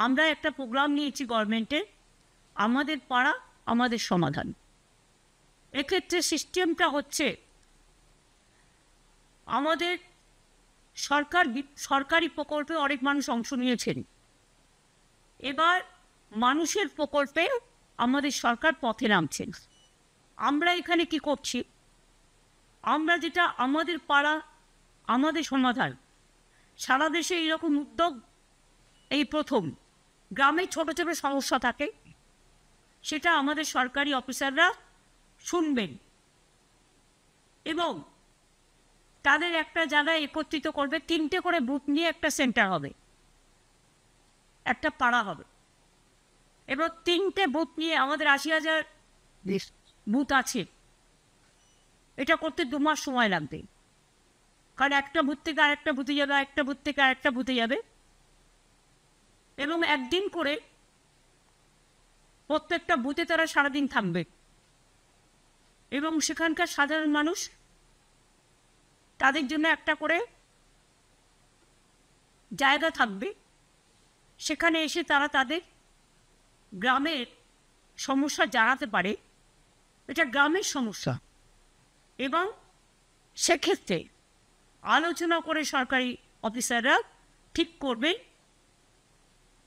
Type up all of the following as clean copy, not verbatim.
আমরা একটা প্রোগ্রাম নিয়েছি গভর্নমেন্টের, আমাদের পাড়া আমাদের সমাধান। এক্ষেত্রে সিস্টেমটা হচ্ছে আমাদের সরকারি প্রকল্পে অনেক মানুষ অংশ নিয়েছেন। এবার মানুষের প্রকল্পে আমাদের সরকার পথে নামছেন। আমরা এখানে কি করছি, আমরা যেটা আমাদের পাড়া আমাদের সমাধান, সারা দেশে এইরকম উদ্যোগ এই প্রথম। গ্রামে ছোট ছোট সমস্যা থাকে, সেটা আমাদের সরকারি অফিসাররা শুনবেন এবং তাদের একটা জায়গায় একত্রিত করবে। 3টে করে বুথ নিয়ে একটা সেন্টার হবে, একটা পাড়া হবে। এবার 3টে বুথ নিয়ে আমাদের 80,000 বুথ আছে। এটা করতে 2 মাস সময় লাগবে, কারণ একটা বুথ থেকে আরেকটা বুথে যাবে, একটা বুথ থেকে আরেকটা বুথে যাবে, এবং একদিন করে প্রত্যেকটা বুথে তারা সারাদিন থাকবে এবং সেখানকার সাধারণ মানুষ তাদের জন্য একটা করে জায়গা থাকবে, সেখানে এসে তারা তাদের গ্রামের সমস্যা জানাতে পারে। এটা গ্রামের সমস্যা, এবং সেক্ষেত্রে আলোচনা করে সরকারি অফিসাররা ঠিক করবে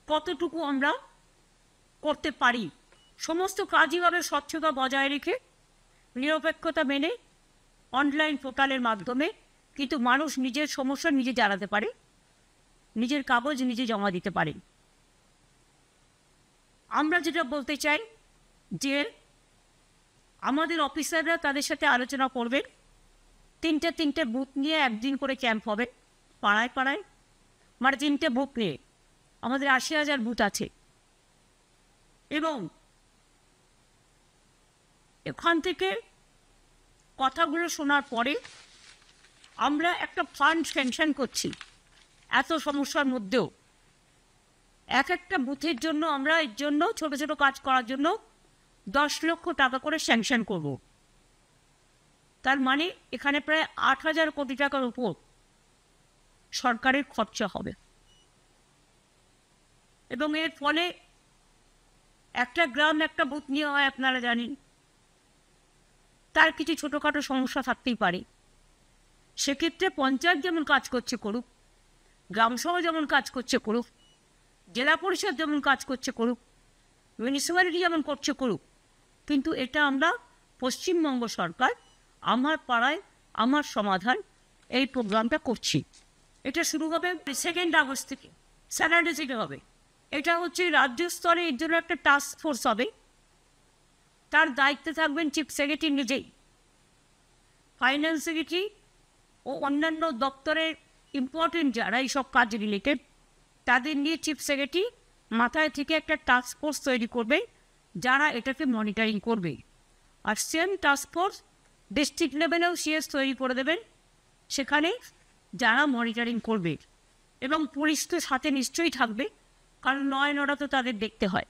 কতটুকু আমরা করতে পারি। সমস্ত কাজই হবে স্বচ্ছতা বজায় রেখে, নিরপেক্ষতা মেনে, অনলাইন পোর্টালের মাধ্যমে, কিন্তু মানুষ নিজের সমস্যা নিজে জানাতে পারে, নিজের কাগজ নিজে জমা দিতে পারে। আমরা যেটা বলতে চাই যে আমাদের অফিসাররা তাদের সাথে আলোচনা করবেন। 3টে বুথ নিয়ে একদিন করে ক্যাম্প হবে পাড়ায় পাড়ায়, মানে 3টে বুথ নিয়ে আমাদের 80,000 বুথ আছে। এবং এখান থেকে কথাগুলো শোনার পরে আমরা একটা ফান্ড স্যাংশন করছি। এত সমস্যার মধ্যেও একটা বুথের জন্য আমরা এর জন্য ছোট ছোট কাজ করার জন্য 10 লক্ষ টাকা করে স্যাংশন করব। তার মানে এখানে প্রায় 8,000 কোটি টাকার উপর সরকারের খরচা হবে। এবং এর ফলে একটা গ্রাম একটা বুথ নিয়ে হয়, আপনারা জানেন, তার কিছু ছোটোখাটো সমস্যা থাকতেই পারে। সেক্ষেত্রে পঞ্চায়েত যেমন কাজ করছে করুক, গ্রামসভা যেমন কাজ করছে করুক, জেলা পরিষদ যেমন কাজ করছে করুক, মিউনিসিপ্যালিটি যেমন করছে করুক, কিন্তু এটা আমরা পশ্চিমবঙ্গ সরকার আমার পাড়ায় আমার সমাধান এই প্রোগ্রামটা করছি। এটা শুরু হবে 2 আগস্ট থেকে, স্যাটারডে থেকে হবে। এটা হচ্ছে রাজ্য স্তরে এর জন্য একটা টাস্ক ফোর্স হবে, তার দায়িত্বে থাকবেন চিফ সেক্রেটারি নিজেই। ফাইন্যান্স সেক্রেটারি ও অন্যান্য দপ্তরের ইম্পর্টেন্ট যারা এইসব কাজ রিলেটেড, তাদের নিয়ে চিফ সেক্রেটারি মাথায় থেকে একটা টাস্ক ফোর্স তৈরি করবে যারা এটাকে মনিটরিং করবে। আর সেম টাস্ক ফোর্স ডিস্ট্রিক্ট লেভেলেও সিএস তৈরি করে দেবেন, সেখানে যারা মনিটরিং করবে। এবং পুলিশ তো সাথে নিশ্চয়ই থাকবে, কারণ 9 তো তাদের দেখতে হয়।